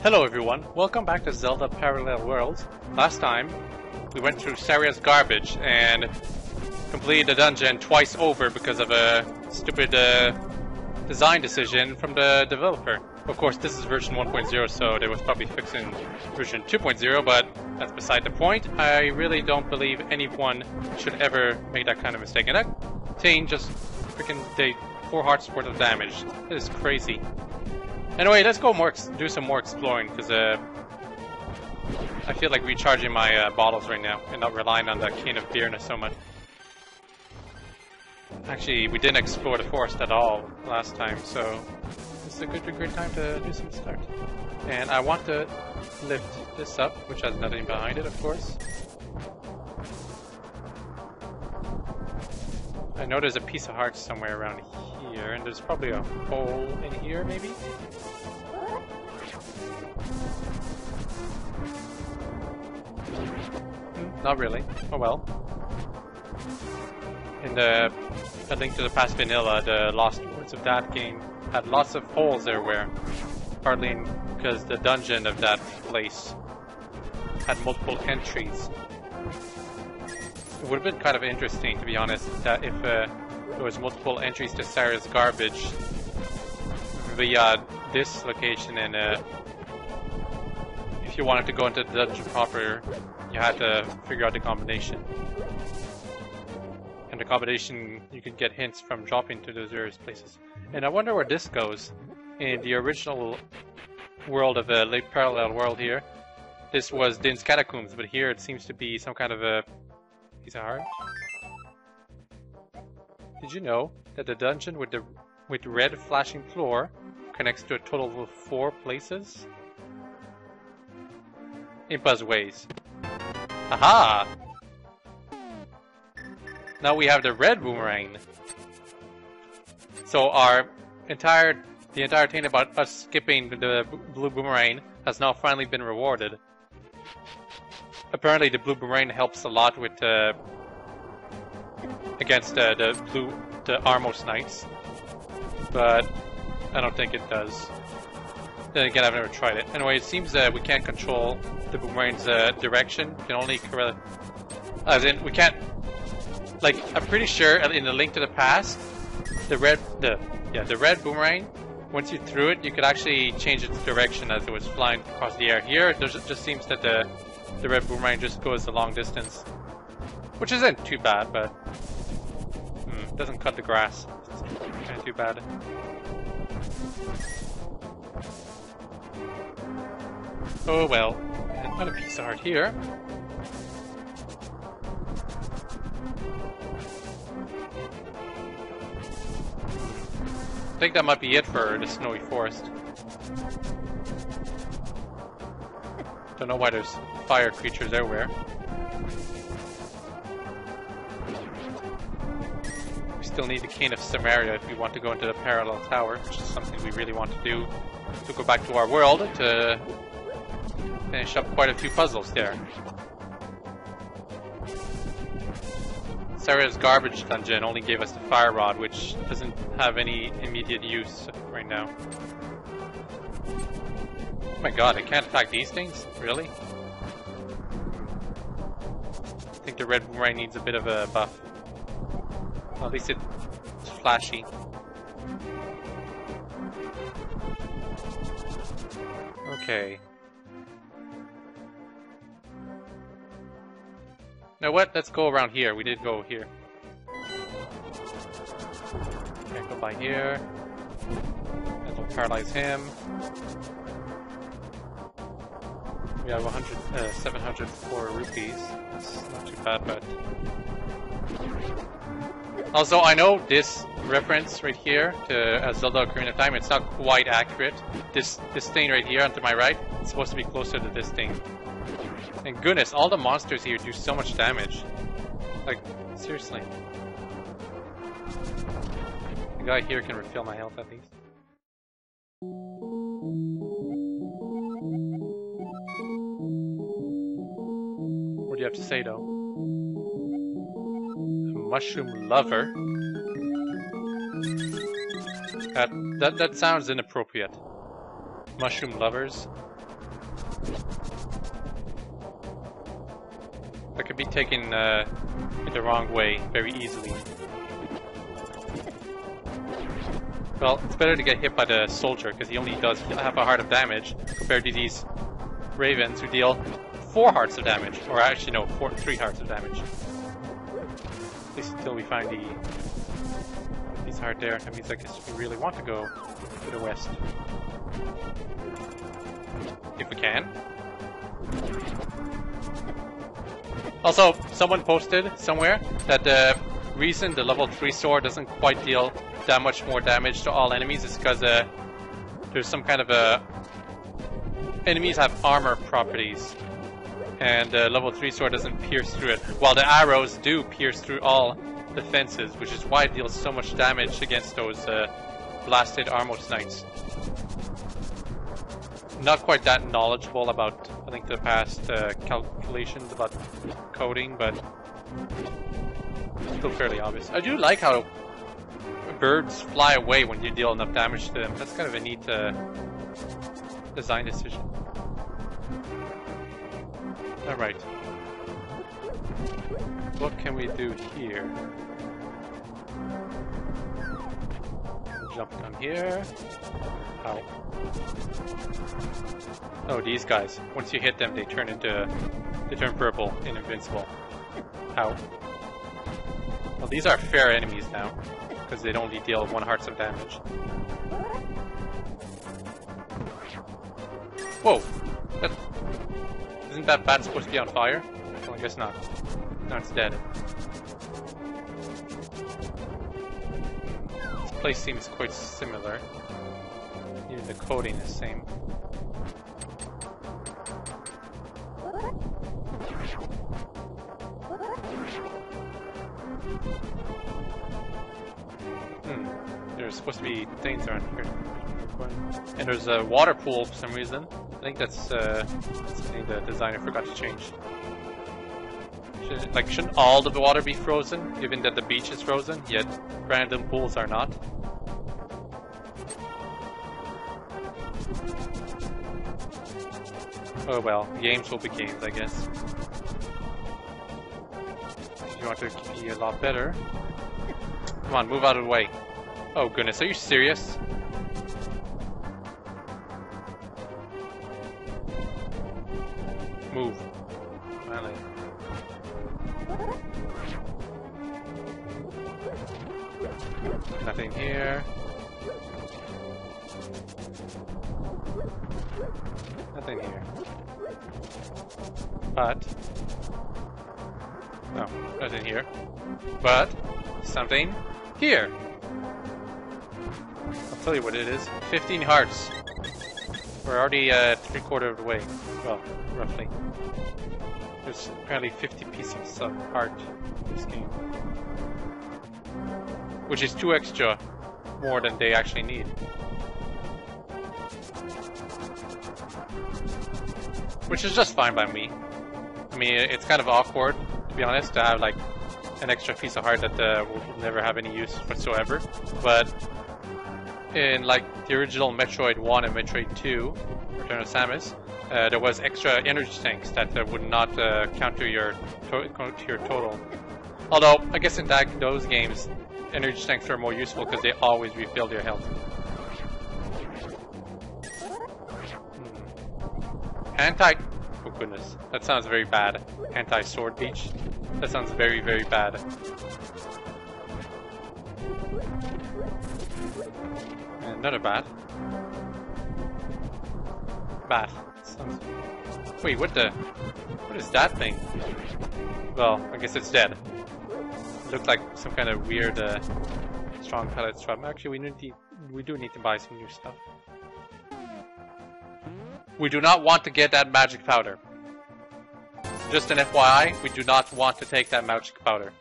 Hello everyone, welcome back to Zelda Parallel Worlds. Last time, we went through Saria's garbage and completed the dungeon twice over because of a stupid design decision from the developer. Of course, this is version 1.0, so they was probably fixing version 2.0, but that's beside the point. I really don't believe anyone should ever make that kind of mistake. And that thing just freaking did 4 hearts worth of damage. That is crazy. Anyway, let's go do some more exploring, because I feel like recharging my bottles right now and not relying on that can of beerness so much. Actually, we didn't explore the forest at all last time, so it's a good time to do some start. And I want to lift this up, which has nothing behind it, of course. I know there's a piece of heart somewhere around here, and there's probably a hole in here, maybe? Not really. Oh well. In the A Link to the Past Vanilla, the Lost Woods of that game had lots of holes everywhere. Partly because the dungeon of that place had multiple entries. It would have been kind of interesting, to be honest, that if there was multiple entries to Saria's garbage via this location, and if you wanted to go into the dungeon proper, you had to figure out the combination. And the combination, you could get hints from dropping to those various places. And I wonder where this goes. In the original world of the late parallel world here, this was Din's Catacombs, but here it seems to be some kind of a piece of heart. Did you know that the dungeon with the red flashing floor connects to a total of 4 places? Impa's Ways. Aha! Now we have the red boomerang. So the entire thing about us skipping the blue boomerang has now finally been rewarded. Apparently the blue boomerang helps a lot with against the Armos Knights, but I don't think it does. Then again, I've never tried it. Anyway, it seems that we can't control the boomerang's direction. We can only we can't. Like, I'm pretty sure in the Link to the Past, the red boomerang, once you threw it, you could actually change its direction as it was flying across the air. Here, it just seems that the red boomerang just goes a long distance, which isn't too bad, but it doesn't cut the grass. It's kind of too bad. Oh well, another piece of heart here. I think that might be it for the snowy forest. Don't know why there's fire creatures everywhere. We still need the Cane of Samaria if we want to go into the Parallel Tower, which is something we really want to do to go back to our world to finish up quite a few puzzles there. Saria's garbage dungeon only gave us the fire rod, which doesn't have any immediate use right now. Oh my god, I can't attack these things? Really? I think the red boomerang needs a bit of a buff. Well, at least it's flashy. Okay. Now what? Let's go around here. We did go here. Okay, go by here. That'll paralyze him. We have 704 rupees. That's not too bad, but... Also, I know this reference right here to Zelda Ocarina of Time, it's not quite accurate. This thing right here onto my right, it's supposed to be closer to this thing. And goodness, all the monsters here do so much damage. Like, seriously. The guy here can refill my health at least. What do you have to say though? A mushroom lover? That sounds inappropriate. Mushroom lovers? That could be taken in the wrong way very easily. Well, it's better to get hit by the soldier, because he only does half a heart of damage, compared to these ravens who deal 4 hearts of damage. Or actually no, 3 hearts of damage. At least until we find these heart there. That means I guess we really want to go to the west. If we can. Also, someone posted somewhere that the reason the level 3 sword doesn't quite deal that much more damage to all enemies is because there's some kind of enemies have armor properties, and level 3 sword doesn't pierce through it, while the arrows do pierce through all defenses, which is why it deals so much damage against those blasted Armos Knights. Not quite that knowledgeable about, I think, the past calculations about coding, but still fairly obvious. I do like how birds fly away when you deal enough damage to them. That's kind of a neat design decision. Alright. What can we do here? Jumping on here. Ow. Oh, these guys. Once you hit them, they turn purple and invincible. Ow. Well, these are fair enemies now, because they only deal 1 hearts of damage. Whoa! Isn't that bat supposed to be on fire? Well, I guess not. Now it's dead. This place seems quite similar. Even the coding is the same. There's supposed to be things around here. And there's a water pool for some reason. I think that's something the designer forgot to change. Shouldn't all the water be frozen, given that the beach is frozen, yet random pools are not? Oh well, games will be games, I guess. If you want to be a lot better. Come on, move out of the way. Oh goodness, are you serious? Move. Finally. Nothing here. Nothing here. But... no, nothing here. But... something here! I'll tell you what it is. 15 hearts. We're already 3/4 of the way. Well, roughly. There's apparently 50 pieces of heart in this game. Which is 2 extra more than they actually need. Which is just fine by me. I mean, it's kind of awkward, to be honest, to have like an extra piece of heart that will never have any use whatsoever. But in like the original Metroid 1 and Metroid 2, Return of Samus, there was extra energy tanks that would not count to your total. Although, I guess in those games, energy tanks are more useful because they always refill your health. Anti... oh goodness, that sounds very bad. Anti-sword beach. That sounds very, very bad. Another bat. Bat. Sounds... wait, what is that thing? Well, I guess it's dead. It looked like some kind of weird, strong pellets from... actually, we do need to buy some new stuff. We do not want to get that magic powder. Just an FYI, we do not want to take that magic powder.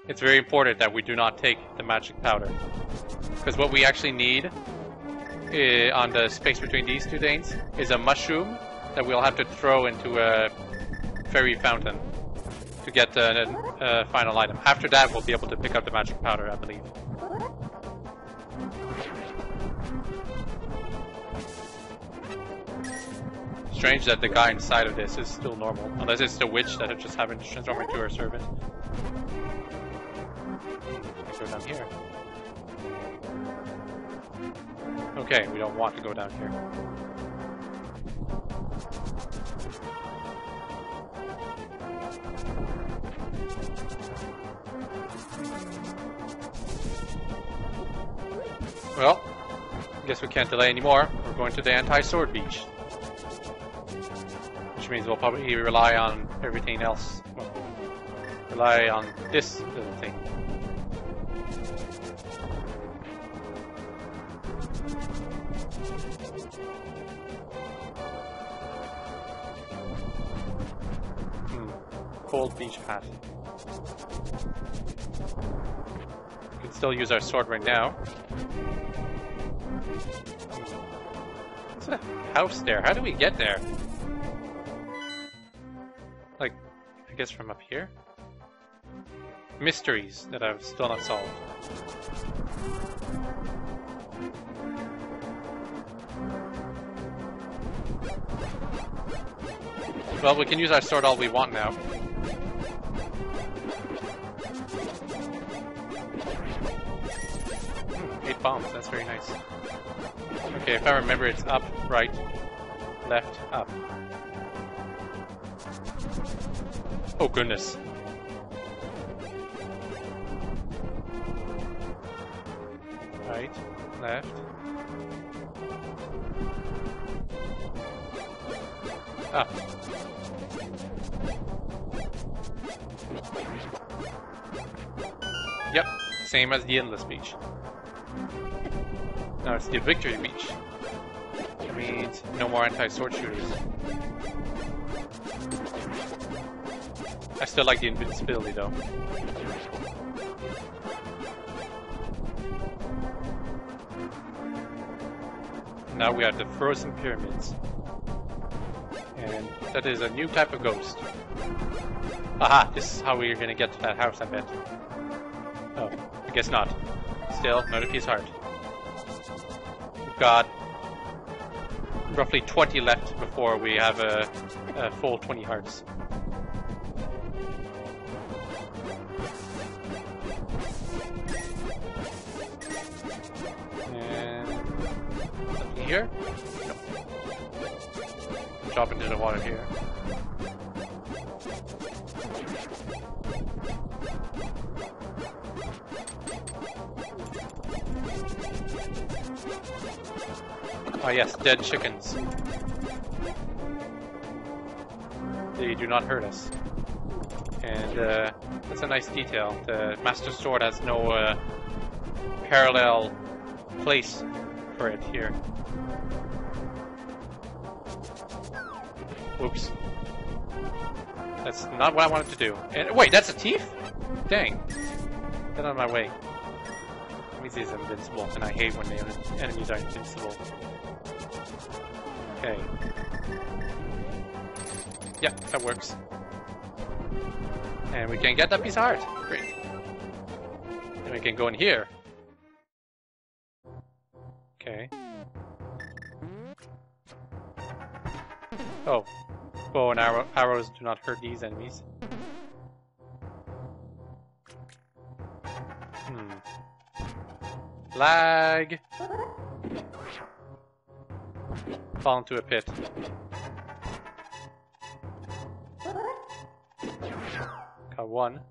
It's very important that we do not take the magic powder. Because what we actually need on the space between these two things is a mushroom that we'll have to throw into a fairy fountain. to get the final item. After that, we'll be able to pick up the magic powder, I believe. Strange that the guy inside of this is still normal, unless it's the witch that just happened to transform into her servant. Let's go down here. Okay, we don't want to go down here. Well, I guess we can't delay anymore. We're going to the anti-sword beach. Which means we'll probably rely on everything else. Well, rely on this little thing. Cold beach path. We can still use our sword right now. There's a house there. How do we get there? Like, I guess from up here? Mysteries that I've still not solved. Well, we can use our sword all we want now. 8 bombs, that's very nice. Okay, if I remember, it's up, right, left, up. Oh goodness. Right, left. Up. Yep, same as the Endless Beach. Now it's the Victory Beach. That means no more anti-sword shooters. I still like the invincibility though. Now we have the Frozen Pyramids. And that is a new type of ghost. Aha! This is how we're gonna get to that house, I bet. Oh, I guess not. Still, another piece heart. We've got roughly 20 left before we have a full 20 hearts. And something here? No. Drop into the water here. Ah yes, dead chickens. They do not hurt us. And that's a nice detail. The Master Sword has no parallel place for it here. Whoops. That's not what I wanted to do. And wait, that's a thief? Dang. Get out of my way. That means he's invincible, and I hate when the enemies are invincible. Okay. Yep, that works. And we can get that piece of heart. Great. And we can go in here. Okay. Oh. Bow and arrows do not hurt these enemies. Lag! Fall into a pit. Got one.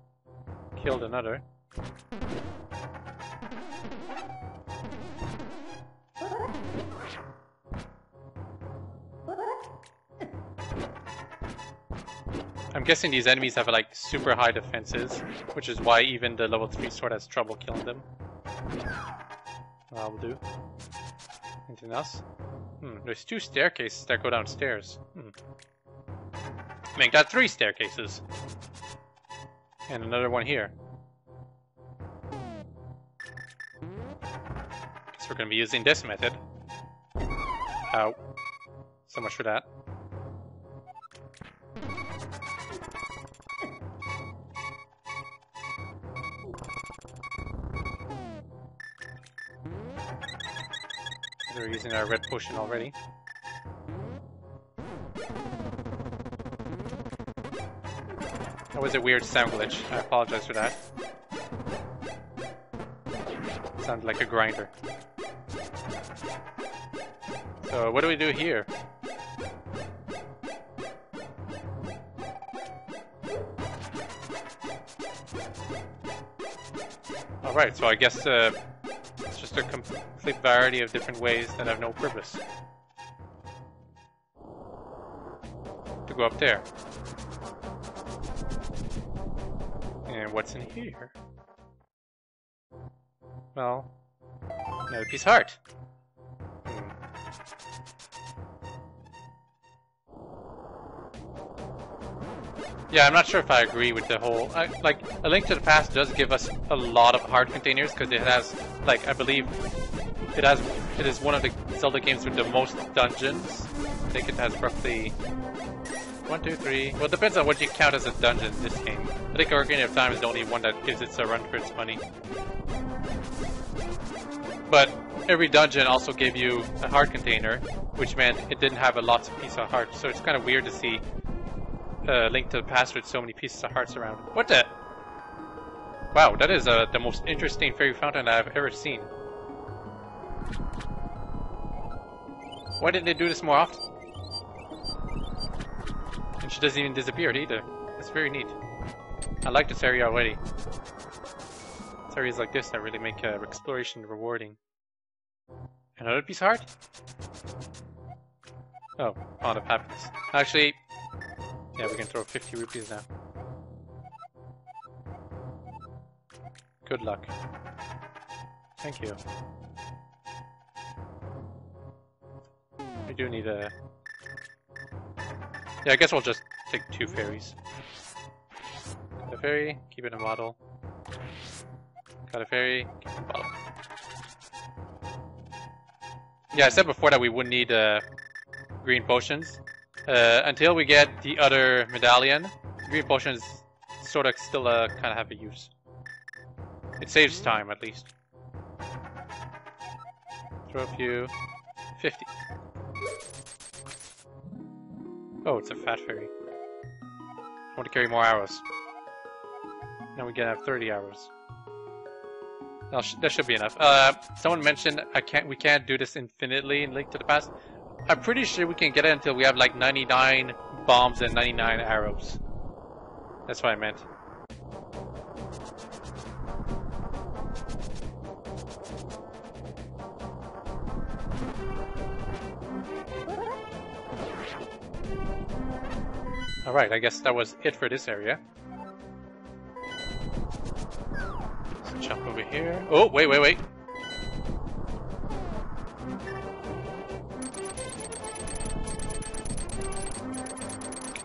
Killed another. I'm guessing these enemies have like super high defenses, which is why even the level 3 sword has trouble killing them. That'll do. Anything else? There's 2 staircases that go downstairs. Make that 3 staircases. And another one here. Guess we're gonna be using this method. Ow. So much for that. We're using our red potion already. That was a weird sound glitch. I apologize for that. Sounded like a grinder. So what do we do here? Alright, so I guess it's just a complete variety of different ways that have no purpose. To go up there. And what's in here? Well, another piece of heart. Yeah, I'm not sure if I agree with the whole... like, A Link to the Past does give us a lot of heart containers, because it has, like, I believe... It is one of the Zelda games with the most dungeons. I think it has roughly... 1, 2, 3... Well, it depends on what you count as a dungeon in this game. I think Ocarina of Time is the only one that gives it a run for its money. But every dungeon also gave you a heart container, which meant it didn't have a lots of pieces of heart. So it's kind of weird to see Link to the Past with so many pieces of hearts around. What the? Wow, that is the most interesting fairy fountain I've ever seen. Why didn't they do this more often? And she doesn't even disappear either. That's very neat. I like this area already. It's areas like this that really make exploration rewarding. Another piece of heart? Oh, Pond of Happiness. Actually, yeah, we can throw 50 rupees now. Good luck. Thank you. We do need a... Yeah, I guess we'll just take 2 fairies. Got a fairy, keep it in a bottle. Got a fairy, keep it in a bottle. Yeah, I said before that we wouldn't need green potions. Until we get the other medallion, green potions sort of still kind of have a use. It saves time, at least. Throw a few. 50. Oh, it's a fat fairy. I want to carry more arrows. Now we can have 30 arrows. That should be enough. Someone mentioned we can't do this infinitely in Link to the Past. I'm pretty sure we can get it until we have like 99 bombs and 99 arrows. That's what I meant. Alright, I guess that was it for this area. Let's jump over here. Oh, wait.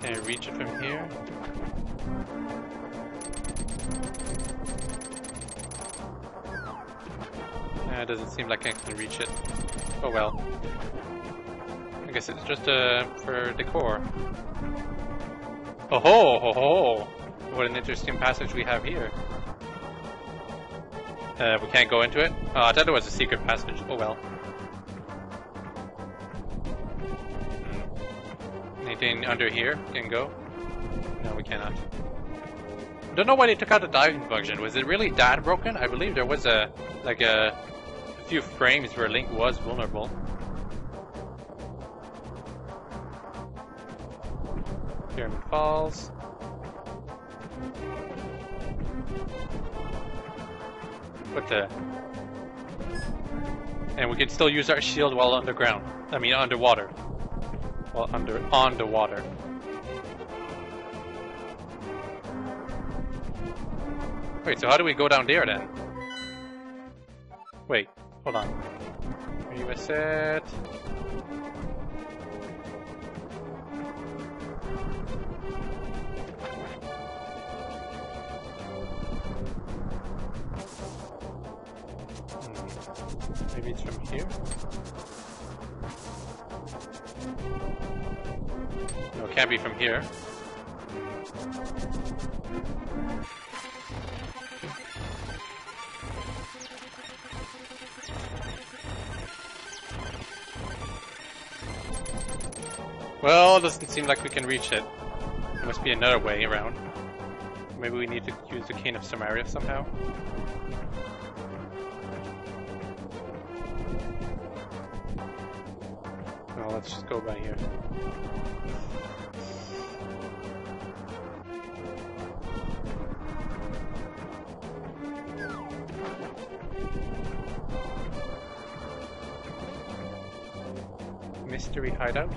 Can I reach it from here? It doesn't seem like I can reach it. Oh well. I guess it's just for decor. Oh ho ho ho! What an interesting passage we have here. We can't go into it? Oh, I thought it was a secret passage. Oh well. Anything under here can go? No, we cannot. Don't know why they took out the diving function. Was it really that broken? I believe there was a few frames where Link was vulnerable. Pyramid Falls. What the? And we can still use our shield while underground. I mean underwater. While on the water. Wait, so how do we go down there then? Wait, hold on. Where you set? Maybe it's from here? No, it can't be from here. Well, it doesn't seem like we can reach it. There must be another way around. Maybe we need to use the Cane of Samaria somehow. Well, let's just go by here. Mystery hideout.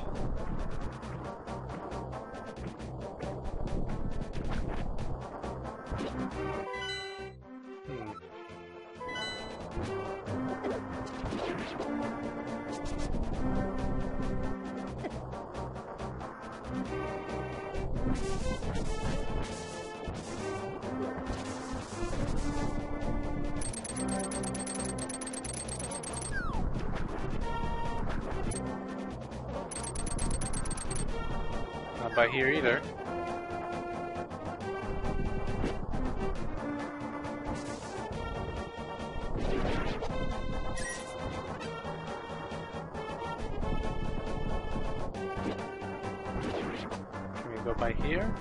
Not by here either. Can we go by here?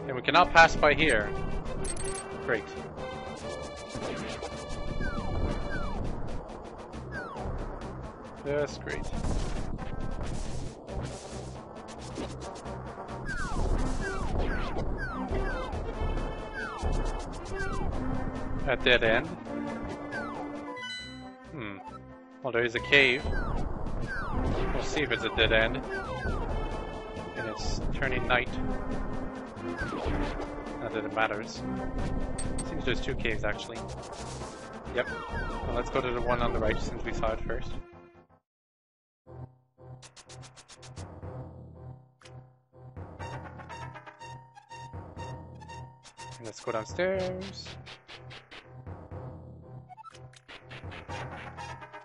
And we cannot pass by here. Great. That's great. A dead end? Well, there is a cave. We'll see if it's a dead end. And it's turning night. Not that it matters. Seems there's two caves actually. Yep. Well, let's go to the one on the right since we saw it first. And let's go downstairs.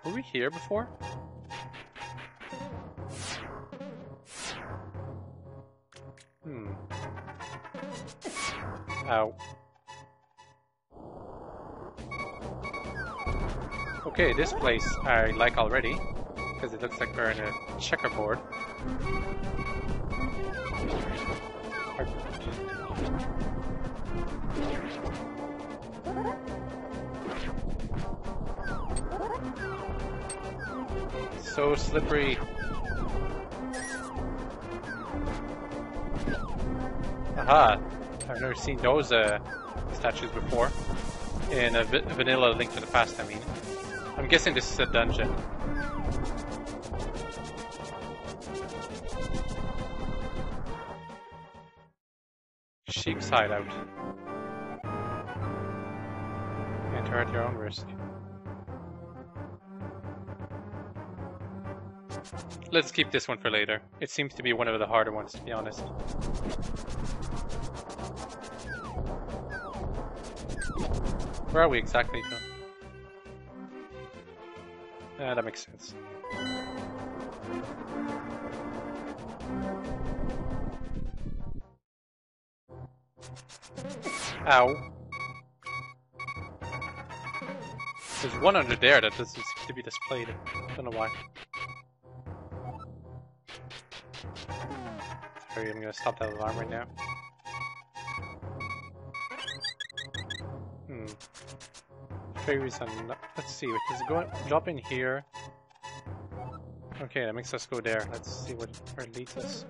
Were we here before? Ow. Okay, this place I like already, because it looks like we're in a checkerboard. So slippery. Aha! I've never seen those statues before. In a vanilla Link to the Past, I mean. I'm guessing this is a dungeon. Sheep's hideout. Enter at your own risk. Let's keep this one for later. It seems to be one of the harder ones, to be honest. Where are we exactly? That makes sense. Ow. There's one under there that doesn't seem to be displayed. Don't know why. Sorry, I'm gonna stop that alarm right now. Fairies on. Let's see. Does it go drop in here? Okay, that makes us go there. Let's see where it leads us.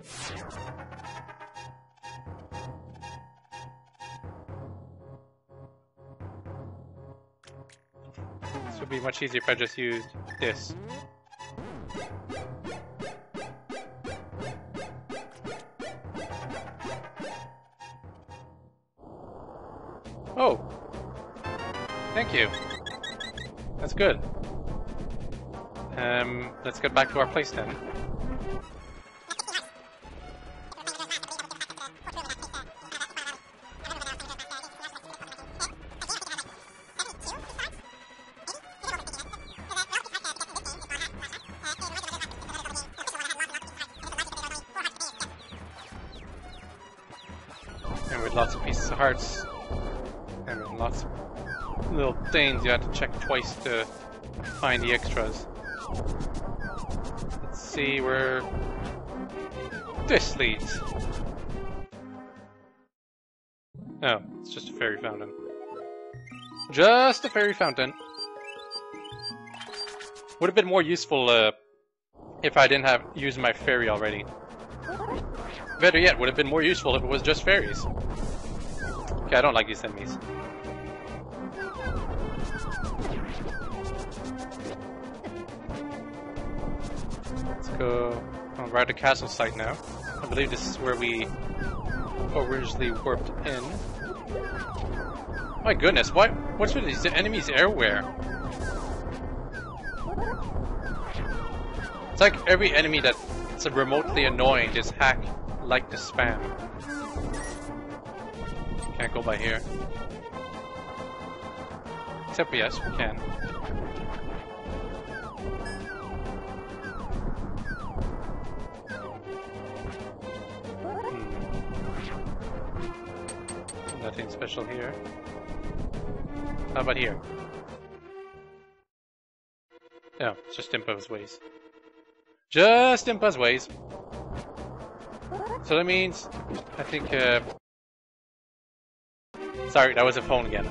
This would be much easier if I just used this. Oh! Thank you. That's good. Let's get back to our place then. And with lots of pieces of hearts. And with lots of little things you have to check twice to find the extras. Let's see where this leads. Oh, it's just a fairy fountain. Just a fairy fountain. Would have been more useful if I didn't have used my fairy already. Better yet, would have been more useful if it was just fairies. Okay, I don't like these enemies. Let's go we're at the castle site now. I believe this is where we originally warped in. My goodness, what's with these enemies everywhere? It's like every enemy that's remotely annoying just hack like the spam. Can't go by here. Except yes, we can. Nothing special here. How about here? No, it's just Impa's ways. Just Impa's ways. So that means, I think, sorry, that was a phone again.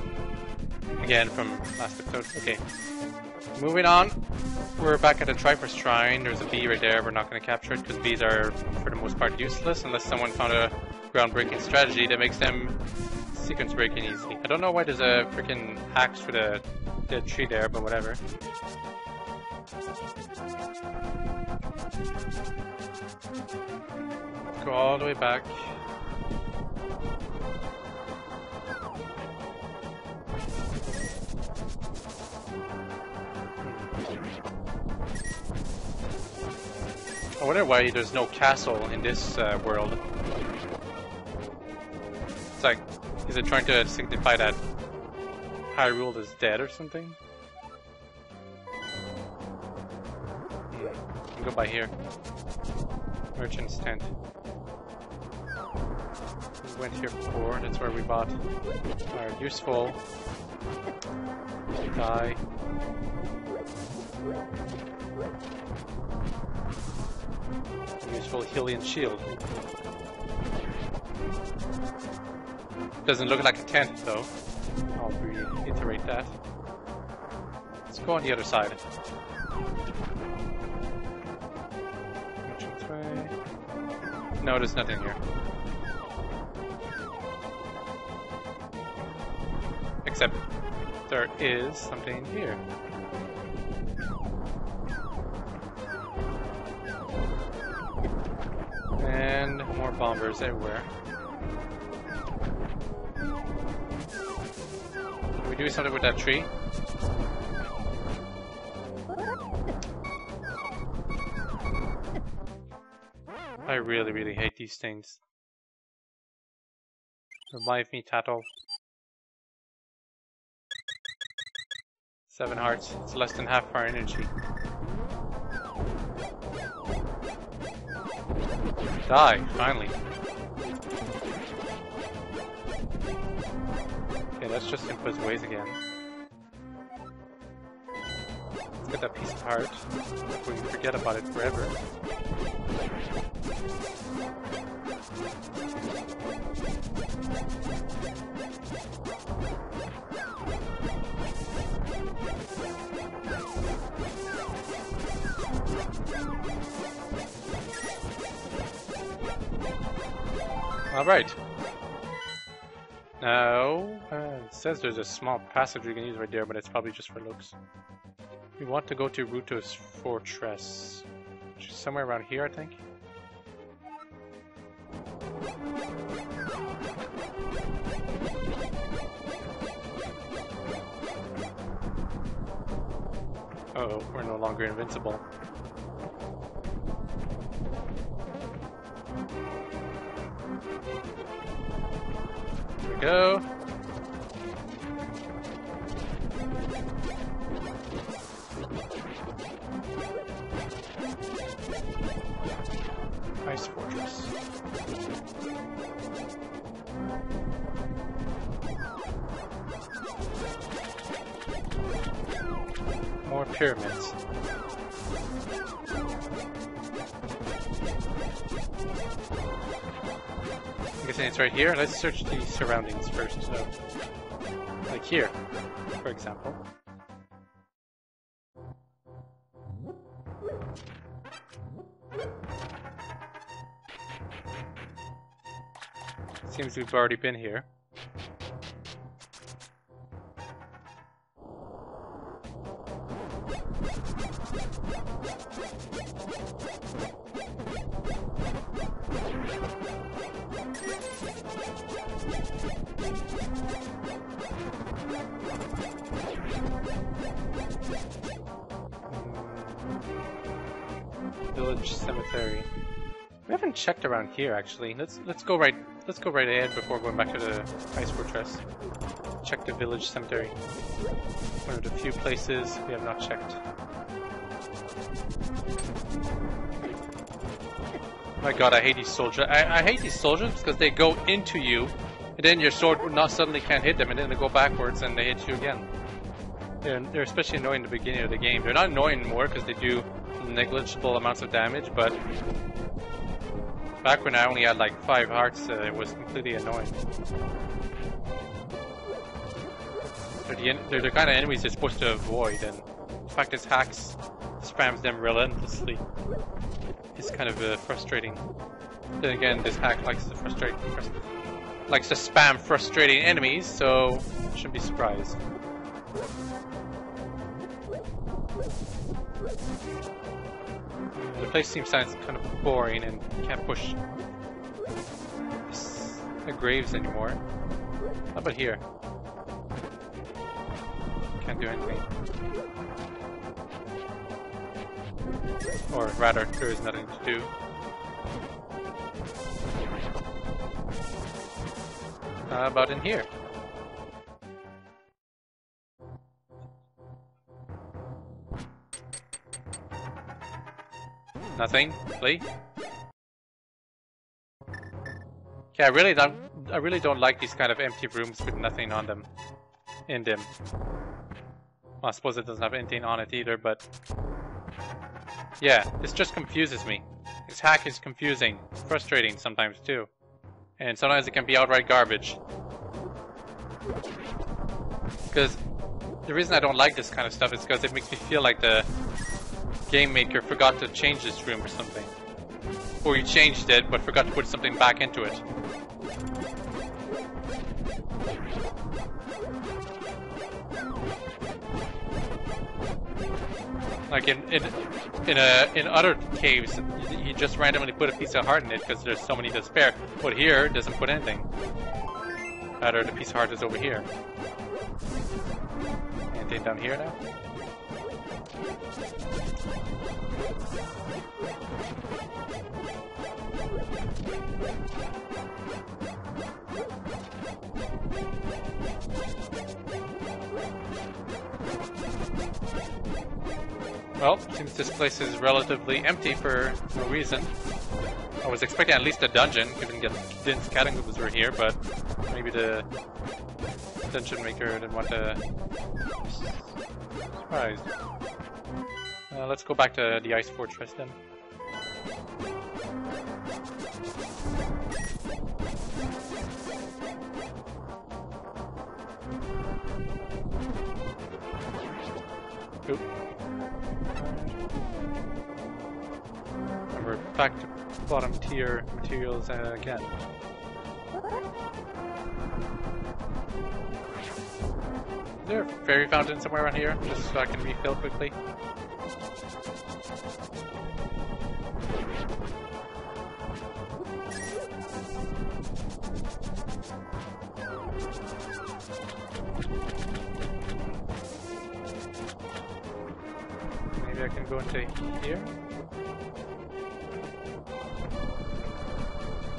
Again from last episode. Okay. Moving on. We're back at the Triforce Shrine. There's a bee right there. We're not going to capture it because bees are, for the most part, useless unless someone found a groundbreaking strategy that makes them sequence breaking easy. I don't know why there's a freaking axe for the dead tree there, but whatever. Go all the way back. I wonder why there's no castle in this world. It's like, is it trying to signify that Hyrule is dead or something? Can go by here. Merchant's tent. We went here before, that's where we bought our useful dye. Useful Hylian shield. Doesn't look like a tent though. I'll reiterate that. Let's go on the other side. Merchant's way. No, there's nothing here. Except there is something here. And more bombers everywhere. Can we do something with that tree? I really, really hate these things. Revive me, Tattle. 7 hearts. It's less than half our energy. Die, finally. Okay, that's just Impa's ways again. Let's get that piece of heart before we forget about it forever. Alright. Now, it says there's a small passage we can use right there, but it's probably just for looks. We want to go to Ruto's fortress, which is somewhere around here, I think. Uh-oh, we're no longer invincible. Here we go. Ice fortress. pyramids. I'm guessing it's right here. Let's search the surroundings first. So, like here, for example. Seems we've already been here. Village cemetery. We haven't checked around here actually. Let's go right ahead before going back to the ice fortress. Check the village cemetery. One of the few places we have not checked. My god, I hate these soldiers. I hate these soldiers because they go into you, and then your sword not suddenly can't hit them, and then they go backwards and they hit you again. They're especially annoying at the beginning of the game. They're not annoying anymore because they do negligible amounts of damage, but back when I only had like 5 hearts, it was completely annoying. They're the kind of enemies you're supposed to avoid, and the fact this hacks spams them relentlessly is kind of frustrating. Then again, this hack likes to spam frustrating enemies, so I shouldn't be surprised. The place seems kind of boring and you can't push the graves anymore. How about here? Can't do anything. Or rather, there is nothing to do. How about in here? Nothing, really? Yeah, I really don't like these kind of empty rooms with nothing on them. In them. Well, I suppose it doesn't have anything on it either, but yeah, this just confuses me. This hack is confusing, frustrating sometimes too. And sometimes it can be outright garbage. Because the reason I don't like this kind of stuff is because it makes me feel like the game maker forgot to change this room or something. Or you changed it but forgot to put something back into it. Like in other caves, you just randomly put a piece of heart in it because there's so many to spare. But here, it doesn't put anything. Rather, the piece of heart is over here. Anything down here now? Well, seems this place is relatively empty for no reason. I was expecting at least a dungeon, given that Din's catacombs were here, but maybe the dungeon maker didn't want to surprise. Let's go back to the ice fortress then. Oop. And we're back to bottom tier materials again. Is there a fairy fountain somewhere around here, just so I can refill quickly? Maybe I can go into here?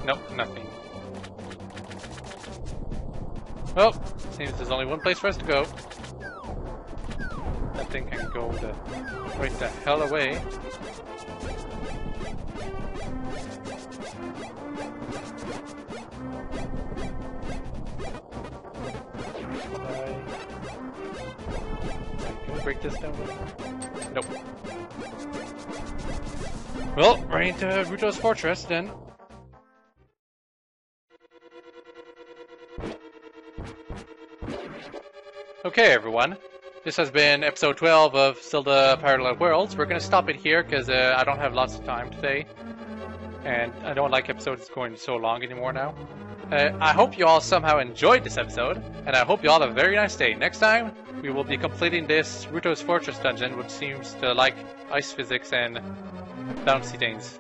Nope, nothing. Well, seems there's only one place for us to go. That thing can go right the hell away. Can we break this down? Nope. Well, right into Ruto's fortress then. Okay, everyone. This has been episode 12 of Zelda Parallel Worlds. We're going to stop it here because I don't have lots of time today. And I don't like episodes going so long anymore now. I hope you all somehow enjoyed this episode. And I hope you all have a very nice day. Next time, we will be completing this Ruto's Fortress dungeon, which seems to like ice physics and bouncy things.